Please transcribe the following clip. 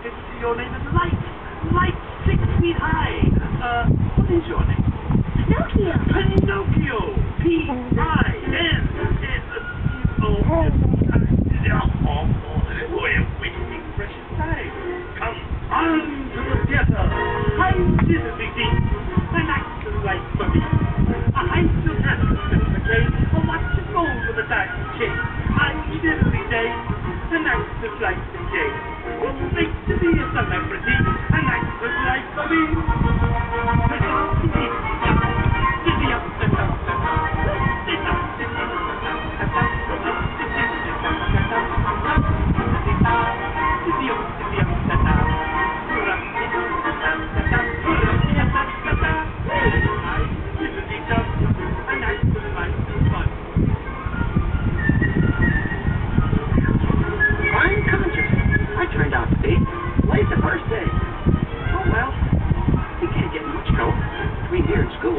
Your name is Light. Light 6 feet high. What is your name? Pinocchio. Pinocchio. P-I-N-N-O. We're wasting precious time. Come on to the theater. I'm diddly deep. An act of life for me. I still have a certificate. A watch of gold with a diamond chain. I'm diddly day. An act of life for me. What makes to be a celebrity? An act of life for me. Turned out to be late the first day. Oh well, you can't get much help between here and school.